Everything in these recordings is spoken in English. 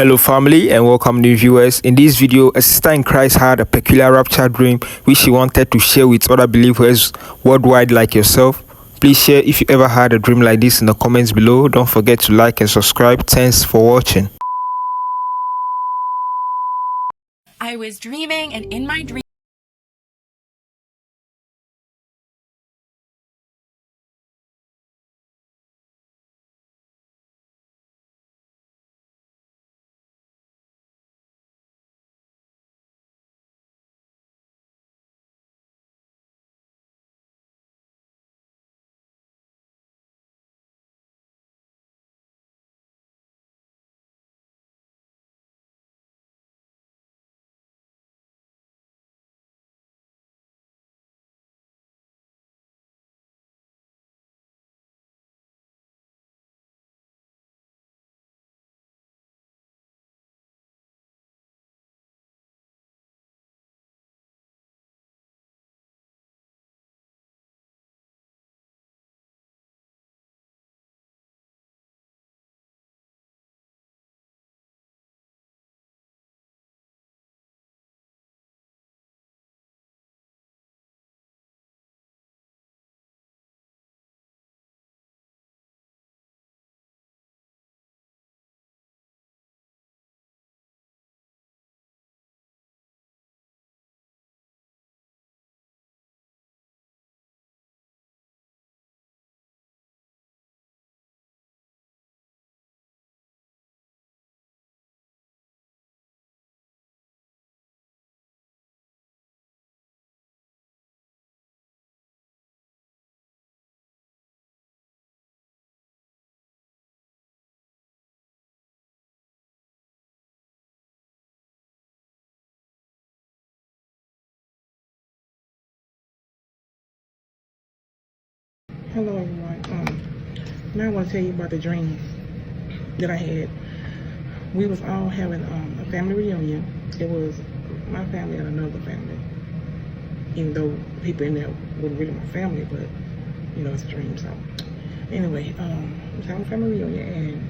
Hello family and welcome new viewers. In this video, a sister in Christ had a peculiar rapture dream which she wanted to share with other believers worldwide like yourself. Please share if you ever had a dream like this in the comments below. Don't forget to like and subscribe. Thanks for watching. I was dreaming, and in my dream Hello everyone. Now I want to tell you about the dream that I had. We was all having a family reunion. It was my family and another family. Even though people in there wasn't really my family, but you know, it's a dream. So anyway, we was having a family reunion, and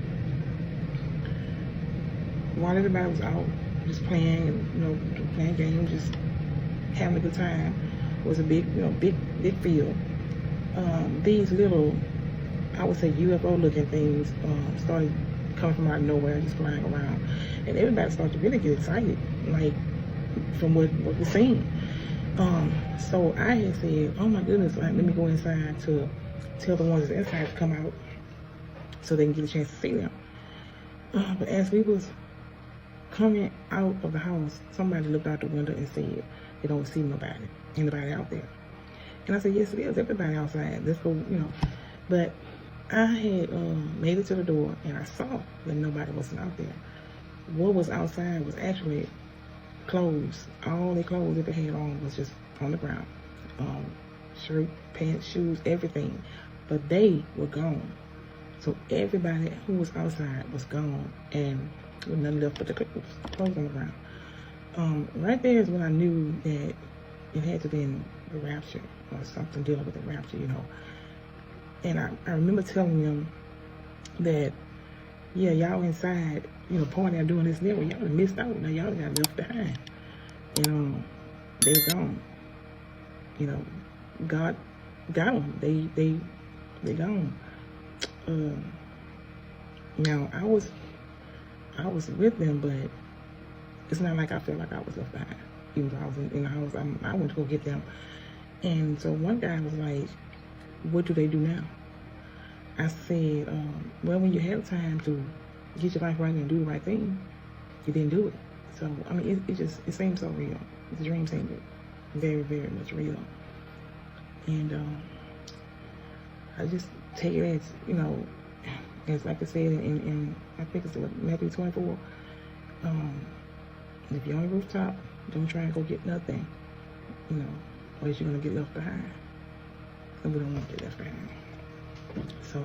while everybody was out just playing, playing games, just having a good time, it was a big, big field. These little, I would say UFO looking things started coming from out of nowhere, just flying around, and everybody started to really get excited, like from what was seen. So I had said, oh my goodness, like, let me go inside to tell the ones that's inside to come out so they can get a chance to see them. But as we was coming out of the house, somebody looked out the window and said, they don't see anybody out there. And I said, yes, it is. Everybody outside. Let's go, But I had made it to the door, and I saw that nobody was out there. What was outside was actually clothes. All the clothes that they had on was just on the ground. Shirt, pants, shoes, everything. But they were gone. So everybody who was outside was gone, and there was nothing left but the clothes on the ground. Right there is when I knew that it had to be in the rapture, or something dealing with the rapture, And I remember telling them that, yeah, y'all inside, partying, doing this and that, well, y'all have missed out. Now y'all got left behind. They were gone. God got them. They gone. Now I was with them, but it's not like I felt like I was left behind. Even though I was in the house, I went to go get them. And so one guy was like, what do they do now? I said, well, when you have time to get your life right and do the right thing, you didn't do it. So, I mean, it seems so real. The dream seemed very, very much real. And I just take it as, as like I said in I think it's Matthew 24, if you're on the rooftop, don't try and go get nothing, or else you're going to get left behind. And we don't want to get left behind. So,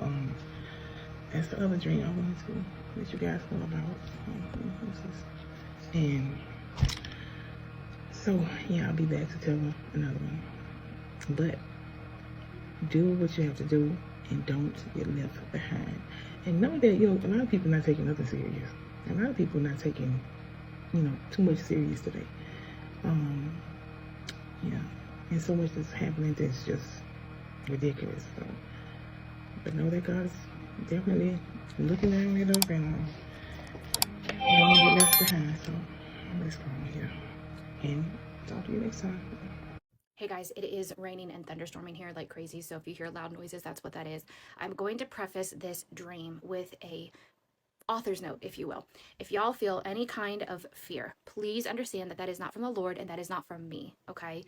that's the other dream I wanted to let you guys know about. And so, yeah, I'll be back to tell another one. But do what you have to do and don't get left behind. And know that, a lot of people are not taking nothing serious. A lot of people not taking, too much serious today. Yeah, and so much is happening that's just ridiculous. So, but know that God's definitely looking at it up and we won't get left behind. So let's go here and talk to you next time. Hey guys, it is raining and thunderstorming here like crazy, so if you hear loud noises, that's what that is. I'm going to preface this dream with a author's note, if you will. If y'all feel any kind of fear, please understand that that is not from the Lord and that is not from me, okay?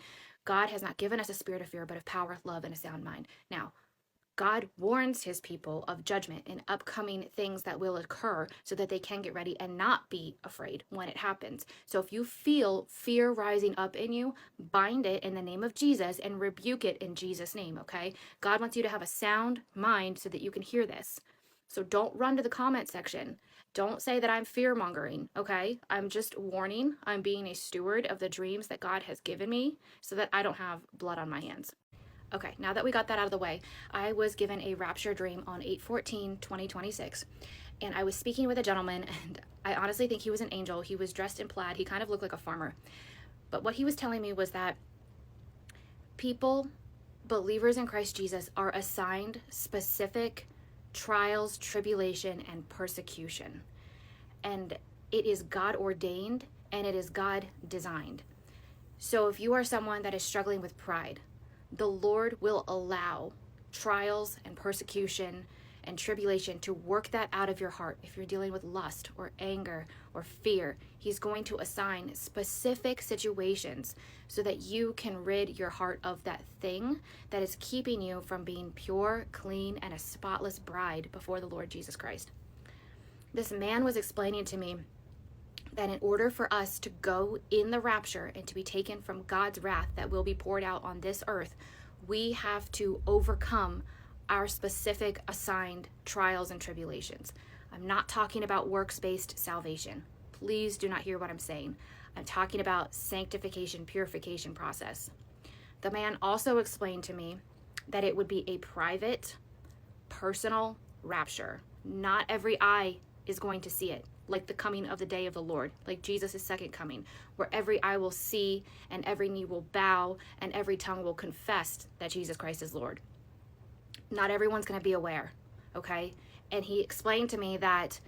God has not given us a spirit of fear, but of power, love, and a sound mind. Now, God warns his people of judgment and upcoming things that will occur so that they can get ready and not be afraid when it happens. So if you feel fear rising up in you, bind it in the name of Jesus and rebuke it in Jesus' name, okay? God wants you to have a sound mind so that you can hear this. So don't run to the comment section. Don't say that I'm fear-mongering, okay? I'm just warning. I'm being a steward of the dreams that God has given me so that I don't have blood on my hands. Okay, now that we got that out of the way, I was given a rapture dream on 8/14/2026, and I was speaking with a gentleman, and I honestly think he was an angel. He was dressed in plaid. He kind of looked like a farmer. But what he was telling me was that people, believers in Christ Jesus, are assigned specific trials, tribulation, and persecution. And it is God ordained, and it is God designed. So if you are someone that is struggling with pride, the Lord will allow trials and persecution and tribulation to work that out of your heart. If you're dealing with lust or anger or fear, he's going to assign specific situations so that you can rid your heart of that thing that is keeping you from being pure, clean, and a spotless bride before the Lord Jesus Christ. This man was explaining to me that in order for us to go in the rapture and to be taken from God's wrath that will be poured out on this earth, we have to overcome our specific assigned trials and tribulations. I'm not talking about works-based salvation. Please do not hear what I'm saying. I'm talking about sanctification, purification process. The man also explained to me that it would be a private, personal rapture. Not every eye is going to see it, like the coming of the day of the Lord, like Jesus' second coming, where every eye will see and every knee will bow and every tongue will confess that Jesus Christ is Lord. Not everyone's going to be aware, okay? And he explained to me that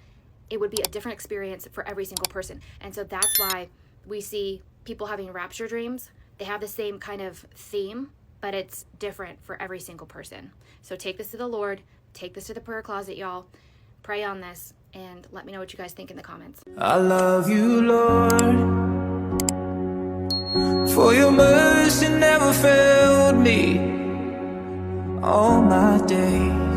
it would be a different experience for every single person. And so that's why we see people having rapture dreams. They have the same kind of theme, but it's different for every single person. So take this to the Lord, take this to the prayer closet, y'all. Pray on this, and let me know what you guys think in the comments. I love you, Lord, for your mercy never failed me all my days.